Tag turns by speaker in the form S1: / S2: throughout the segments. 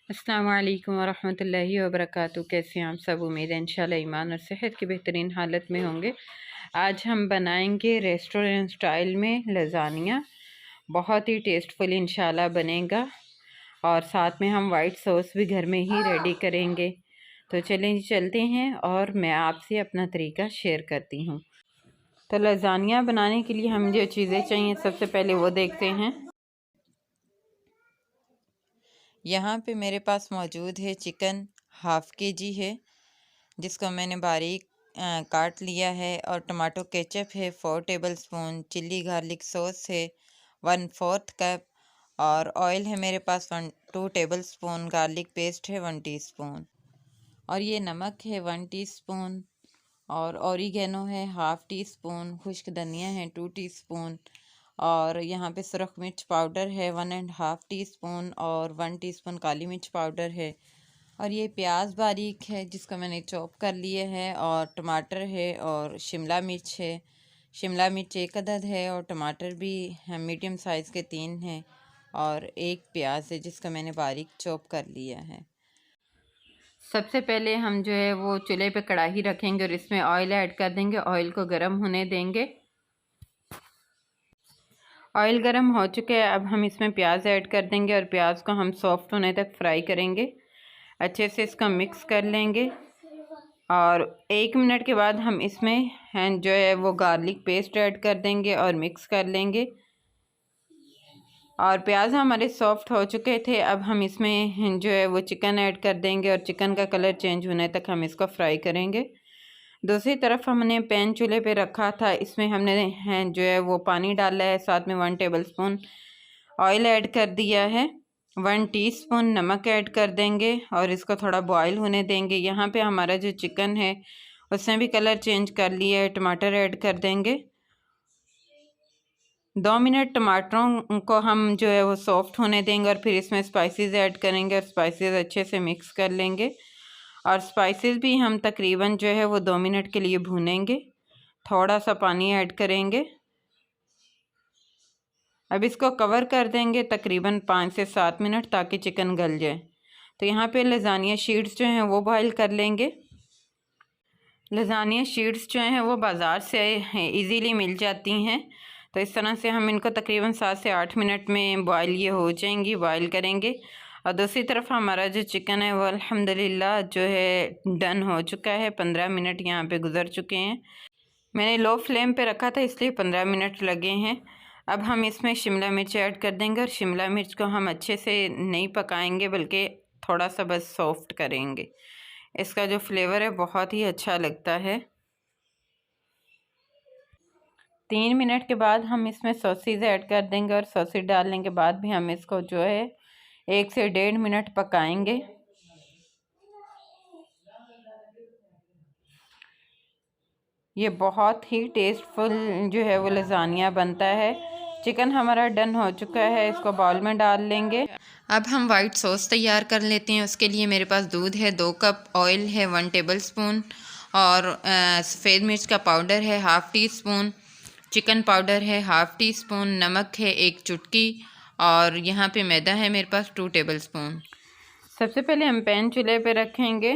S1: अस्सलाम वालेकुम वरहमतुल्लाहि वबरकातुहू। कैसे हैं आप सब? उम्मीद है इंशाल्लाह ईमान और सेहत की बेहतरीन हालत में होंगे। आज हम बनाएंगे रेस्टोरेंट स्टाइल में लज़ानिया। बहुत ही टेस्टफुल इंशाल्लाह बनेगा और साथ में हम वाइट सॉस भी घर में ही रेडी करेंगे। तो चलें जी, चलते हैं और मैं आपसे अपना तरीका शेयर करती हूँ। तो लज़ानिया बनाने के लिए हम जो चीज़ें चाहिए सबसे पहले वो देखते हैं। यहाँ पे मेरे पास मौजूद है चिकन, हाफ़ केजी है जिसको मैंने बारीक काट लिया है, और टमाटो केचप है 4 टेबलस्पून, चिल्ली गार्लिक सॉस है 1/4 कप, और ऑयल है मेरे पास 2 टेबलस्पून, गार्लिक पेस्ट है 1 टीस्पून, और ये नमक है 1 टीस्पून, और ऑरिगेनो है 1/2 टीस्पून, खुश्क धनिया है 2 टीस्पून, और यहाँ पे सुरख मिर्च पाउडर है 1.5 टीस्पून, और 1 टीस्पून काली मिर्च पाउडर है, और ये प्याज बारीक है जिसको मैंने चॉप कर लिए है, और टमाटर है, और शिमला मिर्च है। शिमला मिर्च 1 अदद है, और टमाटर भी मीडियम साइज़ के 3 हैं, और 1 प्याज है जिसको मैंने बारीक चॉप कर लिया है। सबसे पहले हम जो है वो चूल्हे पे कढ़ाई रखेंगे और इसमें ऑयल ऐड कर देंगे। ऑयल को गर्म होने देंगे। ऑयल गर्म हो चुका है, अब हम इसमें प्याज ऐड कर देंगे और प्याज को हम सॉफ्ट होने तक फ्राई करेंगे। अच्छे से इसका मिक्स कर लेंगे, और 1 मिनट के बाद हम इसमें जो है वो गार्लिक पेस्ट ऐड कर देंगे और मिक्स कर लेंगे। और प्याज हमारे सॉफ्ट हो चुके थे, अब हम इसमें जो है वो चिकन ऐड कर देंगे और चिकन का कलर चेंज होने तक हम इसको फ्राई करेंगे। दूसरी तरफ हमने पैन चूल्हे पे रखा था, इसमें हमने जो है वो पानी डाला है, साथ में 1 टेबलस्पून ऑयल ऐड कर दिया है, 1 टीस्पून नमक ऐड कर देंगे और इसको थोड़ा बॉईल होने देंगे। यहाँ पे हमारा जो चिकन है उसने भी कलर चेंज कर लिया है। टमाटर ऐड कर देंगे। 2 मिनट टमाटरों को हम जो है वो सॉफ्ट होने देंगे, और फिर इसमें स्पाइसेस ऐड करेंगे और स्पाइसेस अच्छे से मिक्स कर लेंगे। और स्पाइसेस भी हम तकरीबन जो है वो 2 मिनट के लिए भूनेंगे। थोड़ा सा पानी ऐड करेंगे। अब इसको कवर कर देंगे तकरीबन 5 से 7 मिनट, ताकि चिकन गल जाए। तो यहाँ पे लज़ानिया शीट्स जो हैं वो बॉईल कर लेंगे। लज़ानिया शीट्स जो हैं वो बाज़ार से इजीली मिल जाती हैं। तो इस तरह से हम इनको तकरीबन 7 से 8 मिनट में बॉईल ये हो जाएंगी, बॉईल करेंगे। और दूसरी तरफ हमारा जो चिकन है वो अल्हम्दुलिल्लाह जो है डन हो चुका है। 15 मिनट यहाँ पे गुजर चुके हैं। मैंने लो फ्लेम पे रखा था इसलिए 15 मिनट लगे हैं। अब हम इसमें शिमला मिर्च ऐड कर देंगे, और शिमला मिर्च को हम अच्छे से नहीं पकाएंगे बल्कि थोड़ा सा बस सॉफ्ट करेंगे। इसका जो फ्लेवर है बहुत ही अच्छा लगता है। 3 मिनट के बाद हम इसमें सॉसेज ऐड कर देंगे, और सॉसेज डालने के बाद भी हम इसको जो है 1 से 1.5 मिनट पकाएंगे। ये बहुत ही टेस्टफुल जो है वो लज़ानिया बनता है। चिकन हमारा डन हो चुका है, इसको बाउल में डाल लेंगे। अब हम वाइट सॉस तैयार कर लेते हैं। उसके लिए मेरे पास दूध है 2 कप, ऑयल है 1 टेबलस्पून, और सफ़ेद मिर्च का पाउडर है 1/2 टीस्पून, चिकन पाउडर है 1/2 टीस्पून, नमक है 1 चुटकी, और यहाँ पे मैदा है मेरे पास 2 टेबलस्पून। सबसे पहले हम पैन चूल्हे पे रखेंगे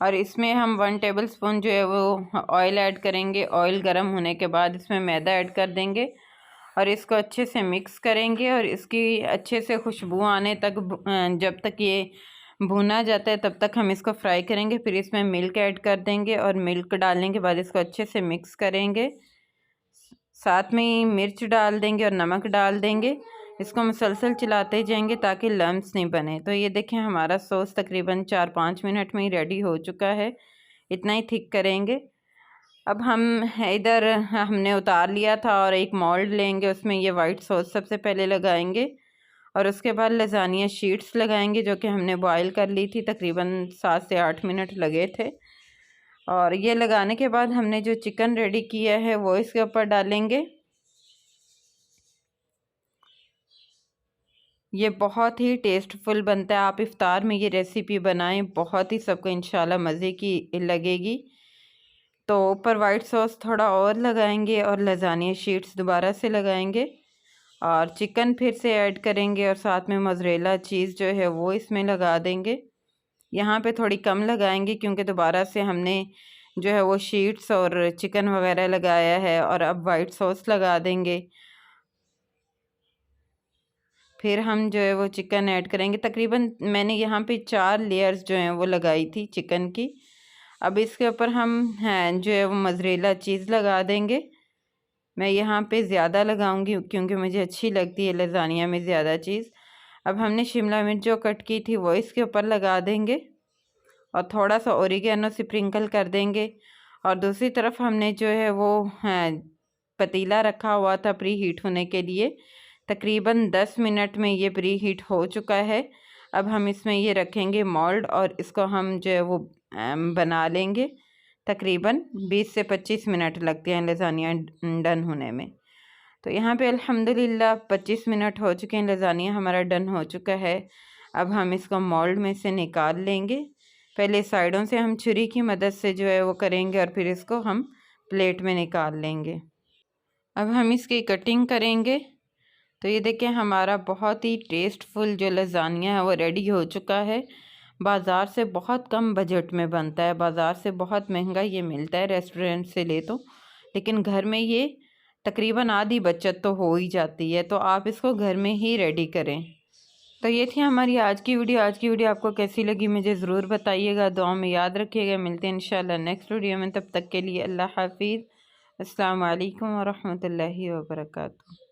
S1: और इसमें हम 1 टेबलस्पून जो है वो ऑयल ऐड करेंगे। ऑयल गर्म होने के बाद इसमें मैदा ऐड कर देंगे और इसको अच्छे से मिक्स करेंगे, और इसकी अच्छे से खुशबू आने तक जब तक ये भुना जाता है तब तक हम इसको फ्राई करेंगे। फिर इसमें मिल्क ऐड कर देंगे, और मिल्क डालने के बाद इसको अच्छे से मिक्स करेंगे। साथ में ही मिर्च डाल देंगे और नमक डाल देंगे। इसको मुसलसल चलाते जाएंगे ताकि लम्स नहीं बने। तो ये देखें हमारा सॉस तकरीबन 4-5 मिनट में ही रेडी हो चुका है। इतना ही थिक करेंगे। अब हम इधर हमने उतार लिया था, और एक मोल्ड लेंगे, उसमें ये वाइट सॉस सबसे पहले लगाएंगे, और उसके बाद लज़ानिया शीट्स लगाएंगे जो कि हमने बॉईल कर ली थी। तकरीबन 7 से 8 मिनट लगे थे। और ये लगाने के बाद हमने जो चिकन रेडी किया है वो इसके ऊपर डालेंगे। ये बहुत ही टेस्टफुल बनता है। आप इफ्तार में ये रेसिपी बनाएं, बहुत ही सबको इंशाल्लाह मज़े की लगेगी। तो ऊपर वाइट सॉस थोड़ा और लगाएंगे और लज़ानिया शीट्स दोबारा से लगाएंगे, और चिकन फिर से ऐड करेंगे और साथ में मोज़रेला चीज़ जो है वो इसमें लगा देंगे। यहाँ पे थोड़ी कम लगाएंगे क्योंकि दोबारा से हमने जो है वो शीट्स और चिकन वगैरह लगाया है। और अब वाइट सॉस लगा देंगे। फिर हम जो है वो चिकन ऐड करेंगे। तकरीबन मैंने यहाँ पे 4 लेयर्स जो हैं वो लगाई थी चिकन की। अब इसके ऊपर हम हैं जो है वो मोज़रेला चीज़ लगा देंगे। मैं यहाँ पे ज़्यादा लगाऊंगी क्योंकि मुझे अच्छी लगती है लज़ानिया में ज़्यादा चीज़। अब हमने शिमला मिर्च जो कट की थी वो इसके ऊपर लगा देंगे और थोड़ा सा ओरिगेनो स्प्रिंकल कर देंगे। और दूसरी तरफ हमने जो है वो पतीला रखा हुआ था प्री हीट होने के लिए। तकरीबन 10 मिनट में ये प्री हीट हो चुका है। अब हम इसमें ये रखेंगे मोल्ड और इसको हम जो है वो बना लेंगे। तकरीबन 20 से 25 मिनट लगते हैं लज़ानिया डन होने में। तो यहाँ पे अल्हम्दुलिल्लाह 25 मिनट हो चुके हैं, लज़ानिया हमारा डन हो चुका है। अब हम इसको मोल्ड में से निकाल लेंगे। पहले साइडों से हम छुरी की मदद से जो है वो करेंगे और फिर इसको हम प्लेट में निकाल लेंगे। अब हम इसकी कटिंग करेंगे। तो ये देखें हमारा बहुत ही टेस्टफुल जो लज़ानिया है वो रेडी हो चुका है। बाज़ार से बहुत कम बजट में बनता है, बाज़ार से बहुत महंगा ये मिलता है रेस्टोरेंट से ले तो, लेकिन घर में ये तकरीबन आधी बचत तो हो ही जाती है। तो आप इसको घर में ही रेडी करें। तो ये थी हमारी आज की वीडियो। आज की वीडियो आपको कैसी लगी मुझे ज़रूर बताइएगा, दुआ में याद रखिएगा। मिलते हैं इंशाल्लाह नेक्स्ट वीडियो में, तब तक के लिए अल्लाह हाफिज़। अस्सलाम वालेकुम व रहमतुल्लाहि व बरकातुहू।